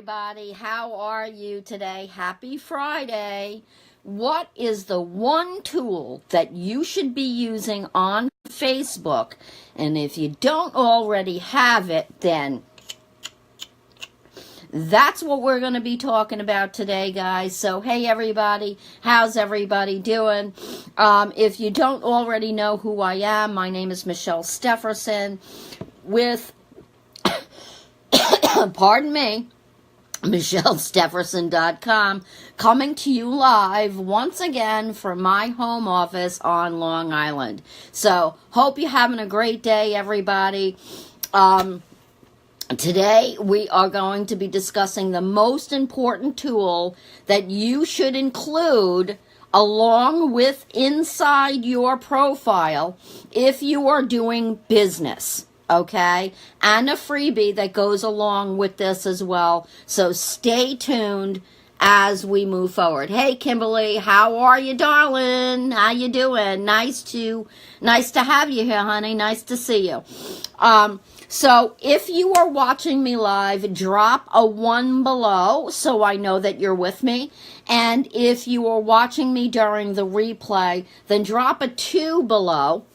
everybody. How are you today? Happy Friday. What is the one tool that you should be using on Facebook? And if you don't already have it, then that's what we're going to be talking about today, guys. So, hey, everybody. How's everybody doing? If you don't already know who I am, my name is Michelle Stefferson with, pardon me, MichelleStefferson.com, coming to you live once again from my home office on Long Island. So, hope you're having a great day, everybody. Today, we are going to be discussing the most important tool that you should include along with inside your profile if you are doing business. Okay, and a freebie that goes along with this as well. So stay tuned as we move forward. Hey, Kimberly, how are you, darling? How you doing? Nice to have you here, honey. Nice to see you. So if you are watching me live, drop a 1 below so I know that you're with me. And if you are watching me during the replay, then drop a 2 below.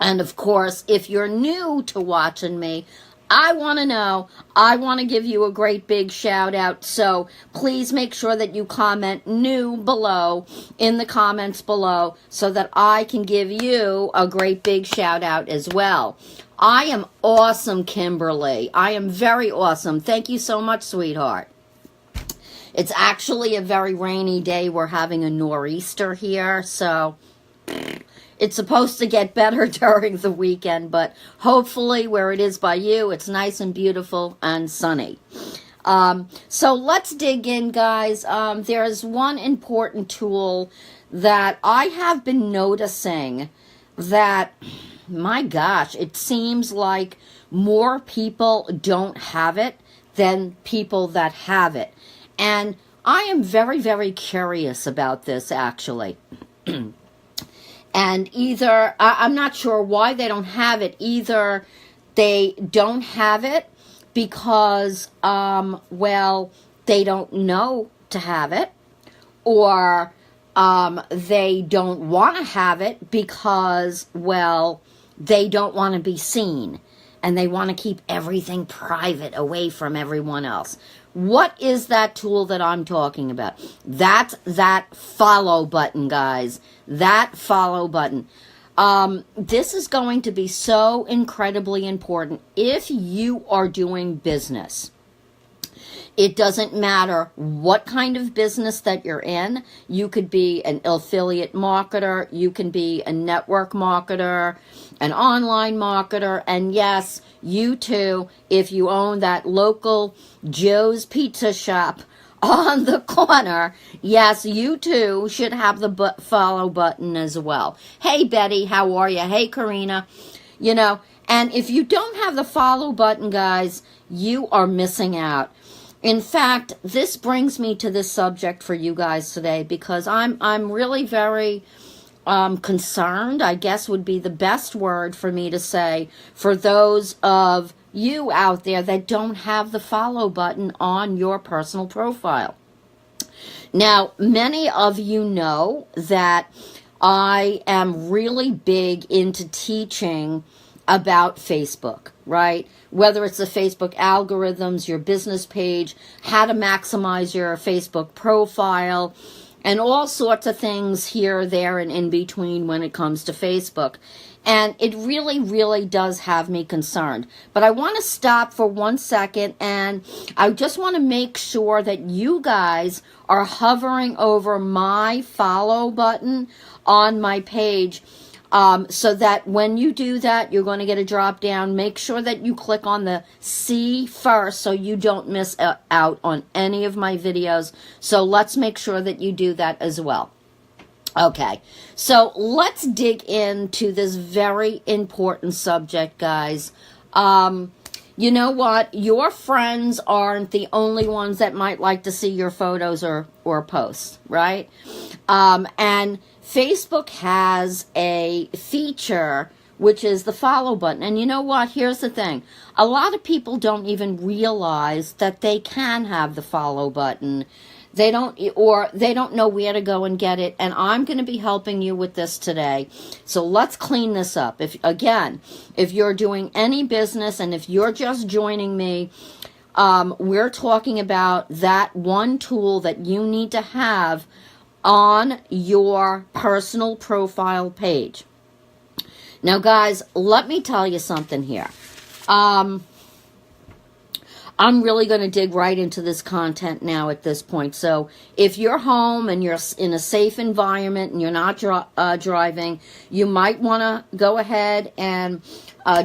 And of course, if you're new to watching me, I want to know, I want to give you a great big shout out. So please make sure that you comment new below in the comments below so that I can give you a great big shout out as well. I am awesome, Kimberly. I am very awesome. Thank you so much, sweetheart. It's actually a very rainy day. We're having a nor'easter here, so it's supposed to get better during the weekend, but hopefully where it is by you, it's nice and beautiful and sunny. So let's dig in, guys. There's one important tool that I have been noticing that, my gosh, it seems like more people don't have it than people that have it. And I am very, very curious about this, actually. And either, I'm not sure why they don't have it. Either they don't have it because, well, they don't know to have it. Or they don't want to have it because, well, they don't want to be seen. And they want to keep everything private away from everyone else. What is that tool that I'm talking about? That's that follow button, guys. That follow button. This is going to be so incredibly important if you are doing business. It doesn't matter what kind of business that you're in. You could be an affiliate marketer. You can be a network marketer, an online marketer. And yes, you too, if you own that local Joe's Pizza Shop on the corner, yes, you too should have the follow button as well. Hey, Betty, how are you? Hey, Karina. You know, and if you don't have the follow button, guys, you are missing out. In fact, this brings me to this subject for you guys today because I'm really very concerned, I guess would be the best word for me to say, for those of you out there that don't have the follow button on your personal profile. Now, many of you know that I am really big into teaching about Facebook, right? Whether it's the Facebook algorithms, your business page, how to maximize your Facebook profile, and all sorts of things here, there, and in between when it comes to Facebook. And it really, really does have me concerned. But I want to stop for 1 second, and I just want to make sure that you guys are hovering over my follow button on my page. So that when you do that, you're going to get a drop down. Make sure that you click on the C first so you don't miss out on any of my videos. So let's make sure that you do that as well. Okay, so let's dig into this very important subject, guys. You know what? Your friends aren't the only ones that might like to see your photos or posts, right? And Facebook has a feature which is the follow button. And you know what? Here's the thing. A lot of people don't even realize that they can have the follow button. They don't know where to go and get it. And I'm going to be helping you with this today. So let's clean this up. If you're doing any business and if you're just joining me, we're talking about that one tool that you need to have on your personal profile page. Now, guys, let me tell you something here. I'm really going to dig right into this content now at this point. So if you're home and you're in a safe environment and you're not driving, you might want to go ahead and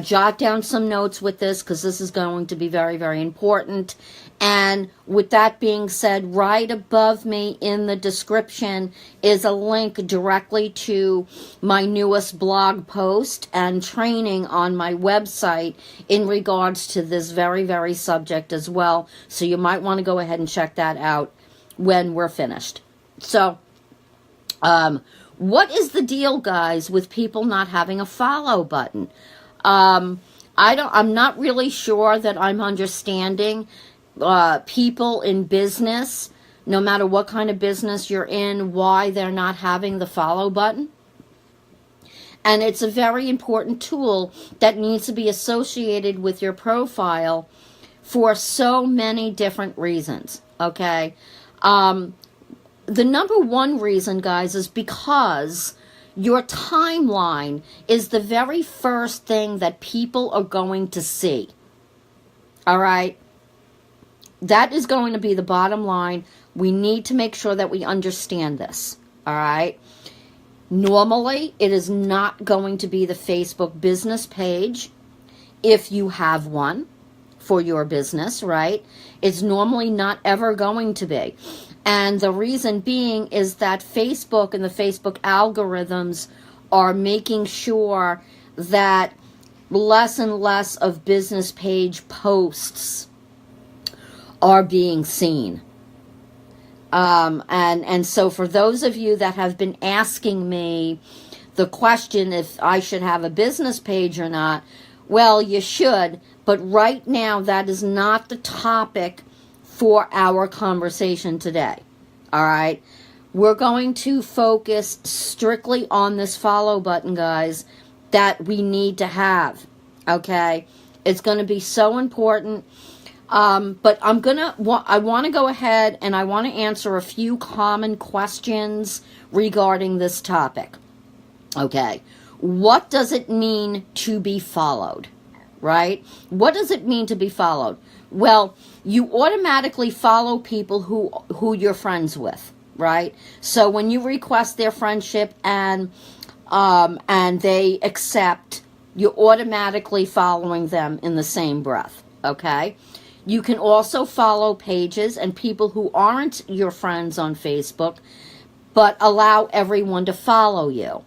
jot down some notes with this, because this is going to be very, very important. And with that being said, right above me in the description is a link directly to my newest blog post and training on my website in regards to this very, very subject as well. So you might want to go ahead and check that out when we're finished. So, what is the deal, guys, with people not having a follow button? I'm not really sure that I'm understanding people in business, no matter what kind of business you're in, why they're not having the follow button. And it's a very important tool that needs to be associated with your profile for so many different reasons, okay? The number one reason, guys, is because your timeline is the very first thing that people are going to see, all right? That is going to be the bottom line. We need to make sure that we understand this, all right? Normally, it is not going to be the Facebook business page if you have one for your business, right? It's normally not ever going to be. And the reason being is that Facebook and the Facebook algorithms are making sure that less and less of business page posts are being seen. And so for those of you that have been asking me the question if I should have a business page or not, well, you should, but right now that is not the topic for our conversation today. All right? We're going to focus strictly on this follow button, guys, that we need to have. Okay? It's going to be so important. But I want to go ahead and I want to answer a few common questions regarding this topic. Okay. What does it mean to be followed? Right? What does it mean to be followed? Well, you automatically follow people who you're friends with, right? So when you request their friendship and they accept, you're automatically following them in the same breath, okay? You can also follow pages and people who aren't your friends on Facebook, but allow everyone to follow you.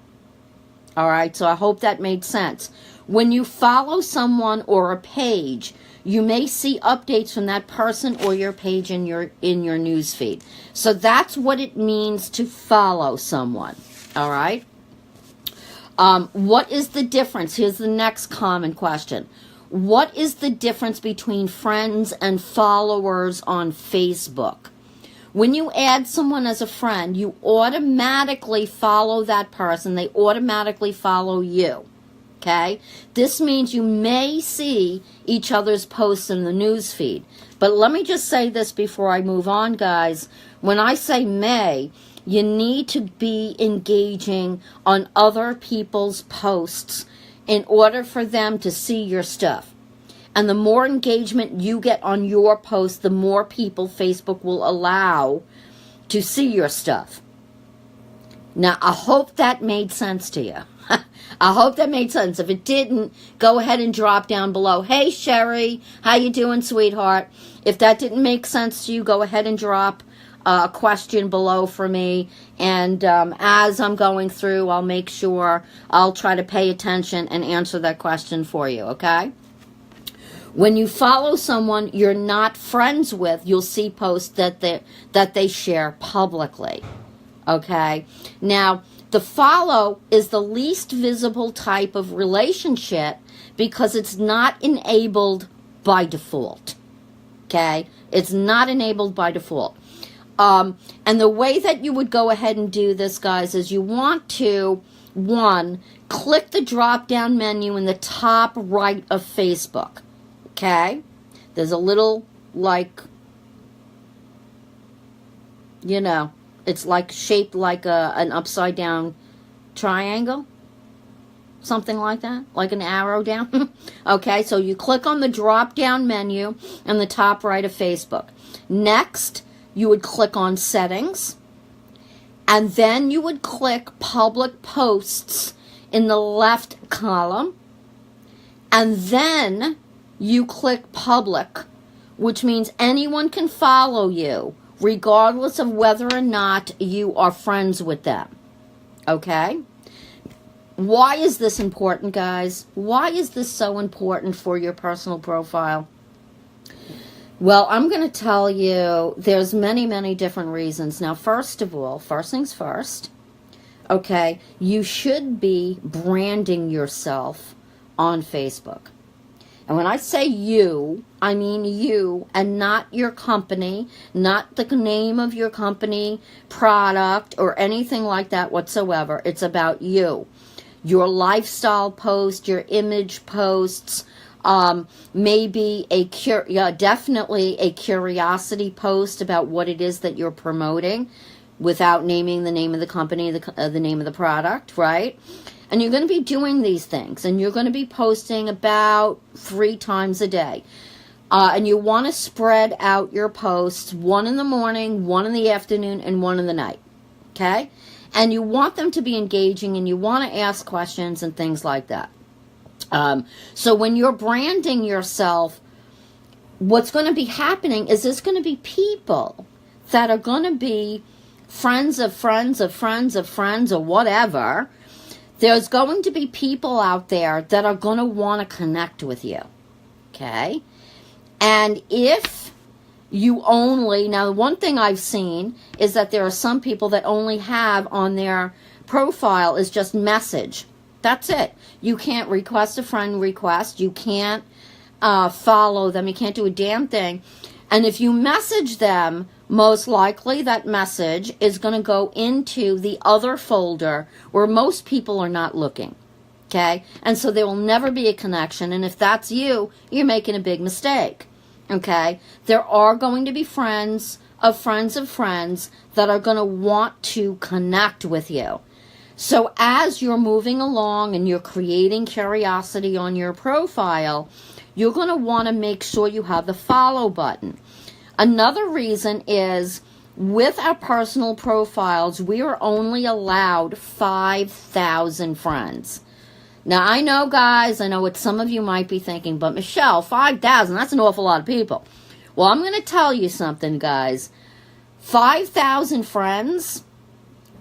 All right, so I hope that made sense. When you follow someone or a page, you may see updates from that person or your page in your news feed. So that's what it means to follow someone. All right. What is the difference? Here's the next common question. What is the difference between friends and followers on Facebook? When you add someone as a friend, you automatically follow that person. They automatically follow you. Okay? This means you may see each other's posts in the news feed. But let me just say this before I move on, guys. When I say may, you need to be engaging on other people's posts in order for them to see your stuff. And the more engagement you get on your post, the more people Facebook will allow to see your stuff. Now, I hope that made sense to you. I hope that made sense. If it didn't, go ahead and drop down below. Hey, Sherry, how you doing, sweetheart? If that didn't make sense to you, go ahead and drop a question below for me. And as I'm going through, I'll make sure I'll try to pay attention and answer that question for you, okay? When you follow someone you're not friends with, you'll see posts that they share publicly. Okay? Now, The follow is the least visible type of relationship because it's not enabled by default. Okay? It's not enabled by default. And the way that you would go ahead and do this, guys, is you want to, one, click the drop-down menu in the top right of Facebook. Okay? There's a little, like, you know, it's like shaped like an upside down triangle. Something like that, like an arrow down. Okay, so you click on the drop down menu in the top right of Facebook. Next, you would click on settings. And then you would click public posts in the left column. And then you click public, which means anyone can follow you, regardless of whether or not you are friends with them. Okay? Why is this important, guys? Why is this so important for your personal profile? Well, I'm going to tell you there's many, many different reasons. Now, first of all, first things first, okay, you should be branding yourself on Facebook. And when I say you, I mean you and not your company, not the name of your company, product, or anything like that whatsoever. It's about you. Your lifestyle post, your image posts, maybe definitely a curiosity post about what it is that you're promoting without naming the name of the company, the name of the product, right? And you're going to be doing these things, and you're going to be posting about 3 times a day. And you want to spread out your posts, 1 in the morning, 1 in the afternoon, and 1 in the night, okay? And you want them to be engaging, and you want to ask questions and things like that. So when you're branding yourself, what's going to be happening is there's going to be people that are going to be friends of friends of friends of friends or whatever. There's going to be people out there that are going to want to connect with you. Okay? And if you only, now one thing I've seen is that there are some people that only have on their profile is just message. That's it. You can't request a friend request. You can't follow them. You can't do a damn thing. And if you message them, most likely that message is going to go into the other folder where most people are not looking. Okay? And so there will never be a connection. And if that's you, you're making a big mistake. Okay? There are going to be friends of friends of friends that are going to want to connect with you. So as you're moving along and you're creating curiosity on your profile, you're going to want to make sure you have the follow button. Another reason is with our personal profiles, we are only allowed 5,000 friends. Now, I know, guys, I know what some of you might be thinking, but Michelle, 5,000, that's an awful lot of people. Well, I'm going to tell you something, guys. 5,000 friends,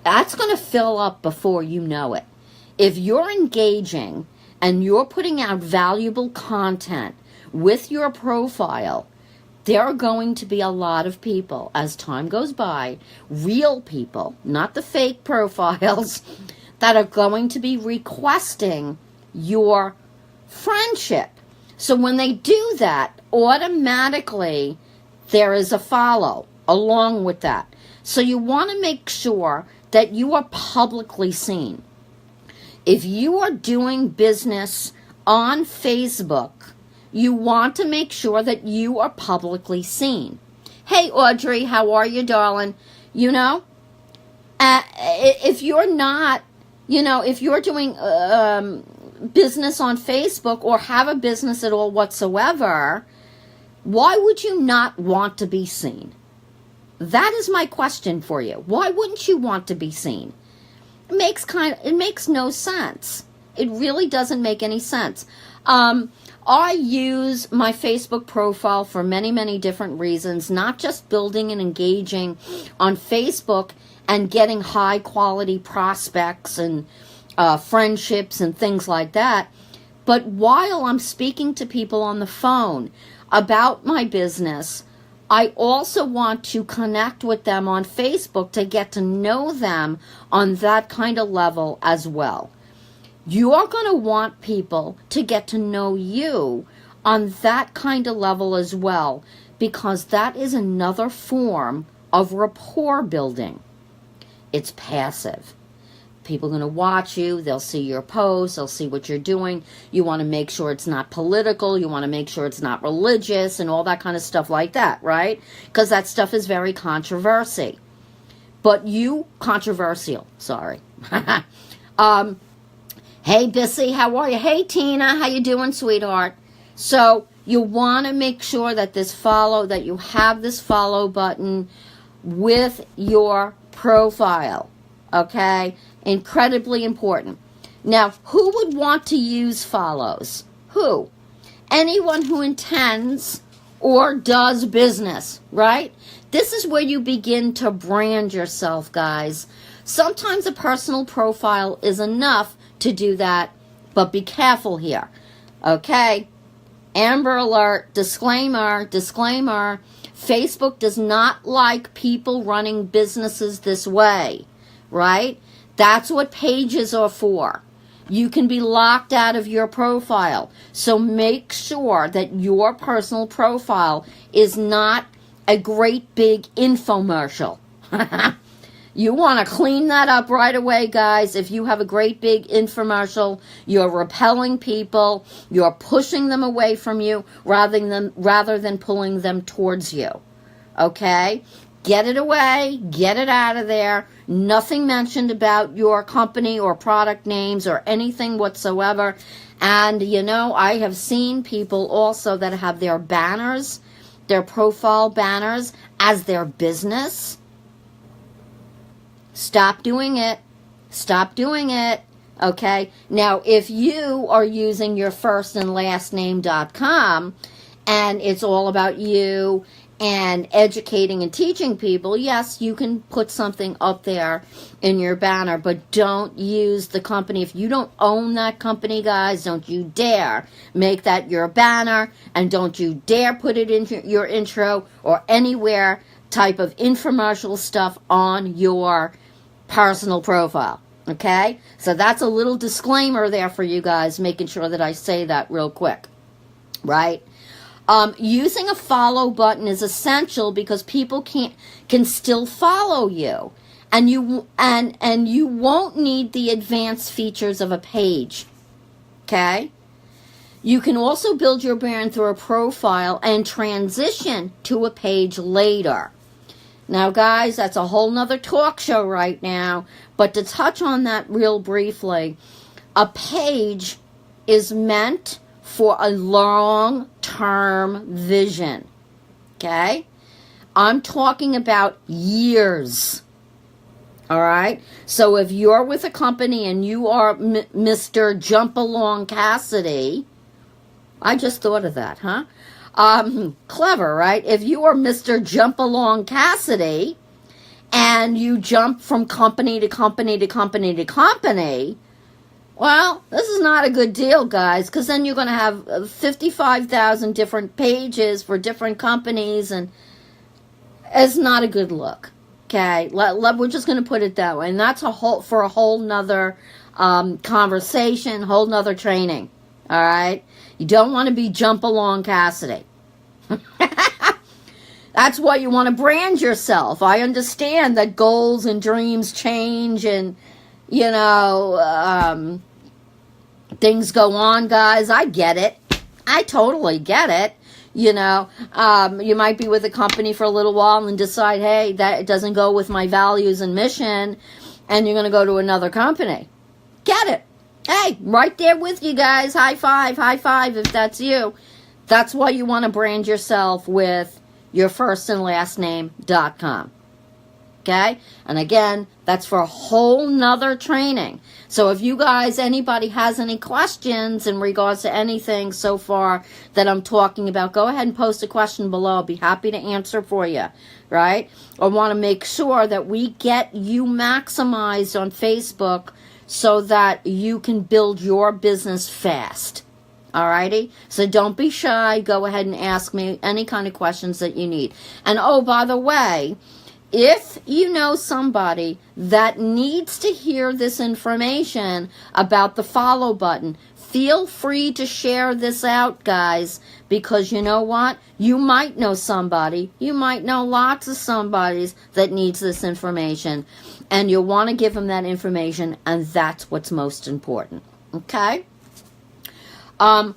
that's going to fill up before you know it. If you're engaging and you're putting out valuable content with your profile, there are going to be a lot of people, as time goes by, real people, not the fake profiles, that are going to be requesting your friendship. So when they do that, automatically there is a follow along with that. So you want to make sure that you are publicly seen. If you are doing business on Facebook, you want to make sure that you are publicly seen. Hey, Audrey, how are you, darling? You know, if you're not, you know, if you're doing business on Facebook or have a business at all whatsoever, why would you not want to be seen? That is my question for you. Why wouldn't you want to be seen? It makes no sense. It really doesn't make any sense. I use my Facebook profile for many, many different reasons, not just building and engaging on Facebook and getting high quality prospects and friendships and things like that, but while I'm speaking to people on the phone about my business, I also want to connect with them on Facebook to get to know them on that kind of level as well. You are going to want people to get to know you on that kind of level as well, because that is another form of rapport building. It's passive. People are going to watch you. They'll see your posts. They'll see what you're doing. You want to make sure it's not political. You want to make sure it's not religious and all that kind of stuff like that, right? Because that stuff is very controversial. Sorry. Hey, Bissy, how are you? Hey, Tina, how you doing, sweetheart? So you want to make sure that that you have this follow button with your profile, okay? Incredibly important. Now, who would want to use follows? Who? Anyone who intends or does business, right? This is where you begin to brand yourself, guys. Sometimes a personal profile is enough to do that, but be careful here, okay? Amber alert, disclaimer. Facebook does not like people running businesses this way, right? That's what pages are for. You can be locked out of your profile. So make sure that your personal profile is not a great big infomercial. You want to clean that up right away, guys. If you have a great big infomercial, you're repelling people, you're pushing them away from you rather than pulling them towards you. Okay? Get it away, get it out of there. Nothing mentioned about your company or product names or anything whatsoever. And, I have seen people also that have their banners, their profile banners as their business. Stop doing it. Okay? Now, if you are using your firstandlastname.com and it's all about you and educating and teaching people, yes, you can put something up there in your banner, but don't use the company. If you don't own that company, guys, don't you dare make that your banner, and don't you dare put it in your intro or anywhere type of infomercial stuff on your personal profile. Okay? So that's a little disclaimer there for you guys, making sure that I say that real quick. Right? Using a follow button is essential because people can still follow you. And you won't need the advanced features of a page. Okay? You can also build your brand through a profile and transition to a page later. Now, guys, that's a whole nother talk show right now, but to touch on that real briefly, a page is meant for a long-term vision, okay? I'm talking about years, all right? So if you're with a company and you are Mr. Jump Along Cassidy, I just thought of that, huh? Clever, right? If you are Mr. Jump Along Cassidy and you jump from company to company to company to company, well, this is not a good deal, guys, because then you're going to have 55,000 different pages for different companies, and it's not a good look. Okay, we're just going to put it that way, and that's a whole nother conversation, whole nother training. All right, you don't want to be Jump Along Cassidy. That's why you want to brand yourself. I understand that goals and dreams change, and things go on, guys. I get it. I totally get it. You might be with a company for a little while and decide, hey, that it doesn't go with my values and mission, and you're going to go to another company. Get it. Hey, right there with you guys. High five if that's you. That's why you want to brand yourself with your firstandlastname.com. Okay? And again, that's for a whole nother training. So if you guys, anybody has any questions in regards to anything so far that I'm talking about, go ahead and post a question below. I'll be happy to answer for you. Right? I want to make sure that we get you maximized on Facebook so that you can build your business fast. Alrighty? So don't be shy. Go ahead and ask me any kind of questions that you need. And oh, by the way, if you know somebody that needs to hear this information about the follow button, feel free to share this out, guys, because you know what? You might know somebody, you might know lots of somebodies that needs this information, and you'll want to give them that information, and that's what's most important. Okay? Pardon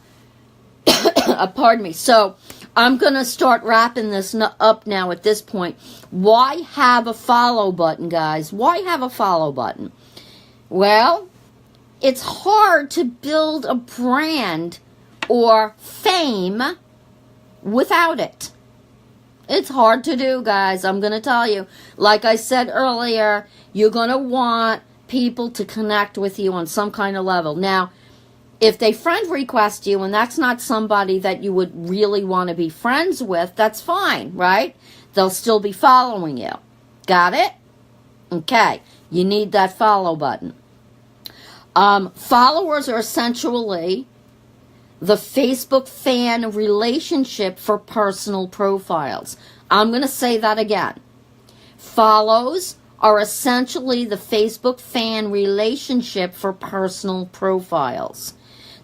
me. So, I'm going to start wrapping this up now at this point. Why have a follow button, guys? Why have a follow button? Well, it's hard to build a brand or fame without it. It's hard to do, guys. I'm going to tell you. Like I said earlier, you're going to want people to connect with you on some kind of level. Now, if they friend request you and that's not somebody that you would really want to be friends with, that's fine, right? They'll still be following you. Got it? Okay. You need that follow button. Followers are essentially the Facebook fan relationship for personal profiles. I'm going to say that again. Follows are essentially the Facebook fan relationship for personal profiles.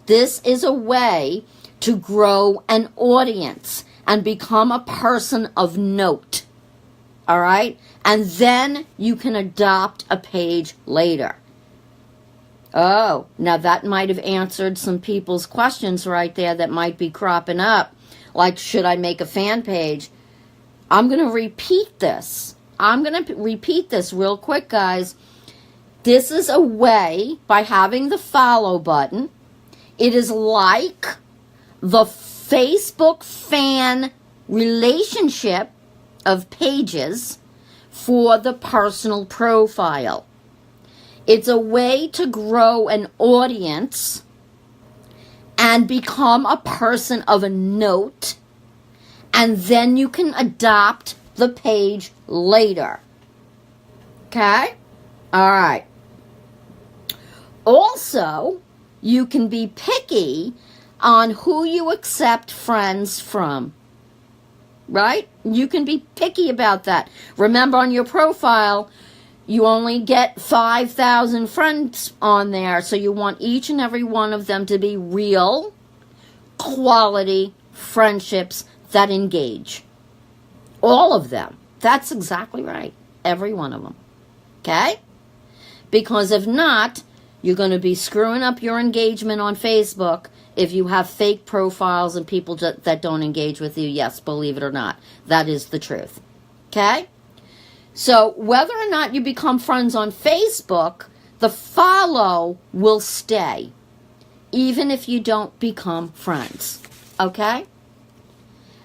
This is a way to grow an audience and become a person of note. All right? And then you can adopt a page later. Oh, now that might have answered some people's questions right there that might be cropping up. Like, should I make a fan page? I'm going to repeat this. I'm going to repeat this real quick, guys. This is a way, by having the follow button, it is like the Facebook fan relationship of pages for the personal profile. It's a way to grow an audience and become a person of a note, and then you can adopt the page later. Okay? All right. Also, you can be picky on who you accept friends from. Right? You can be picky about that. Remember, on your profile, you only get 5,000 friends on there, so you want each and every one of them to be real, quality friendships that engage. All of them. That's exactly right. Every one of them. Okay? Because if not, you're going to be screwing up your engagement on Facebook if you have fake profiles and people that don't engage with you. Yes, believe it or not. That is the truth. Okay? So whether or not you become friends on Facebook, the follow will stay, even if you don't become friends. Okay?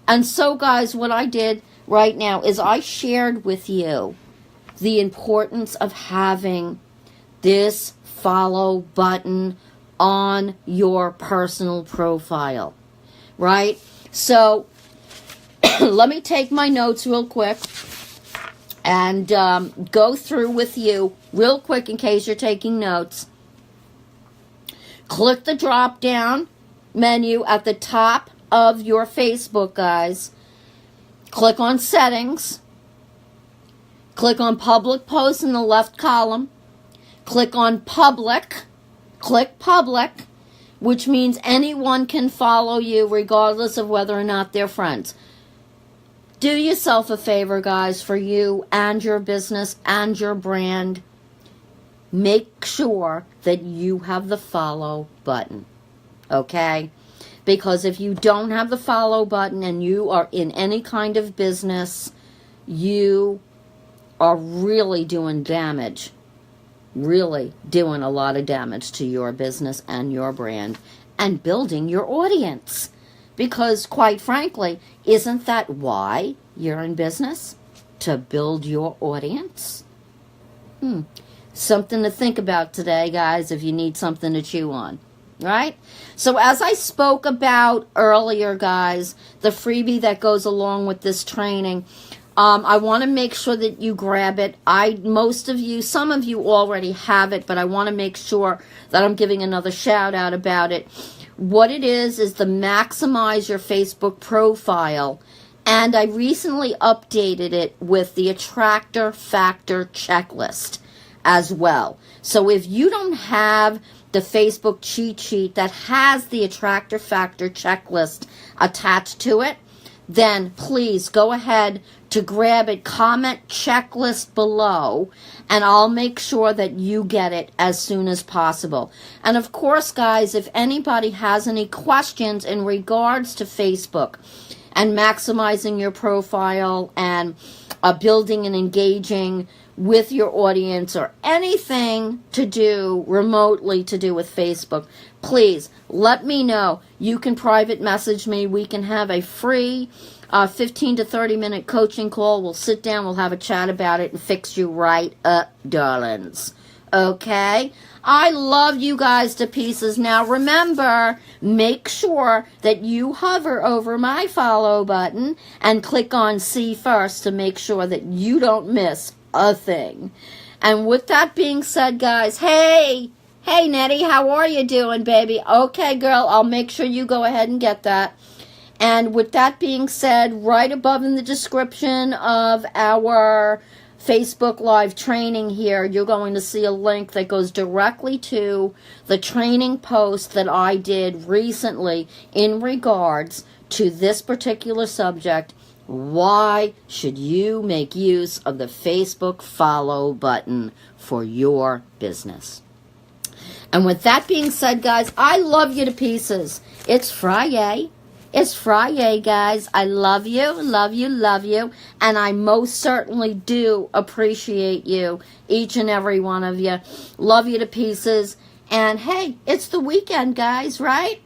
And so, guys, what I did right now is I shared with you the importance of having this follow button on your personal profile, right? So let me take my notes real quick and go through with you real quick in case you're taking notes. Click the drop down menu at the top of your Facebook, guys. Click on settings. Click on public posts in the left column. Click on public. Click public, which means anyone can follow you regardless of whether or not they're friends. Do yourself a favor, guys, for you and your business and your brand. Make sure that you have the follow button, okay? Because if you don't have the follow button and you are in any kind of business, you are really doing damage. Really doing a lot of damage to your business and your brand and building your audience. Because, quite frankly, isn't that why you're in business? To build your audience? Something to think about today, guys, if you need something to chew on. Right? So as I spoke about earlier, guys, the freebie that goes along with this training, I want to make sure that you grab it. Some of you already have it, but I want to make sure that I'm giving another shout out about it. what it is the Maximize Your Facebook Profile. And I recently updated it with the Attractor Factor Checklist as well. So if you don't have the Facebook cheat sheet that has the Attractor Factor Checklist attached to it, then please go ahead to grab it, comment checklist below, and I'll make sure that you get it as soon as possible. And of course, guys, if anybody has any questions in regards to Facebook and maximizing your profile and building and engaging with your audience, or anything to do remotely to do with Facebook, please let me know. You can private message me. We can have a free 15 to 30 minute coaching call. We'll sit down, we'll have a chat about it and fix you right up, darlings. Okay? I love you guys to pieces. Now remember, make sure that you hover over my follow button and click on see first to make sure that you don't miss a thing. And with that being said, guys, hey Nettie, how are you doing, baby? Okay, girl, I'll make sure you go ahead and get that. And with that being said, right above in the description of our Facebook Live training here, you're going to see a link that goes directly to the training post that I did recently in regards to this particular subject. Why should you make use of the Facebook follow button for your business? And with that being said, guys, I love you to pieces. It's Friday. It's Friday, guys. I love you, love you, love you. And I most certainly do appreciate you, each and every one of you. Love you to pieces. And hey, it's the weekend, guys, right?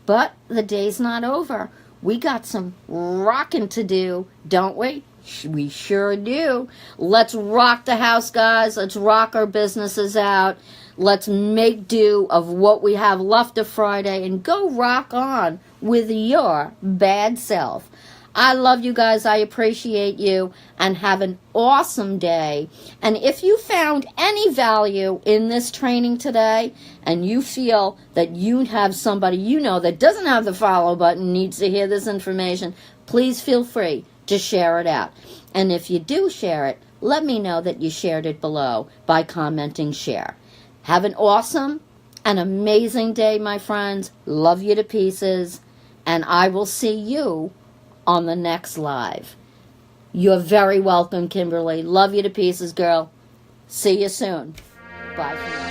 But the day's not over. We got some rocking to do, don't we? We sure do. Let's rock the house, guys. Let's rock our businesses out. Let's make do of what we have left of Friday and go rock on with your bad self. I love you guys. I appreciate you, and have an awesome day. And if you found any value in this training today and you feel that you have somebody you know that doesn't have the follow button, needs to hear this information, please feel free to share it out. And if you do share it, let me know that you shared it below by commenting share. Have an awesome and amazing day, my friends. Love you to pieces. And I will see you on the next live. You're very welcome, Kimberly. Love you to pieces, girl. See you soon. Bye for now.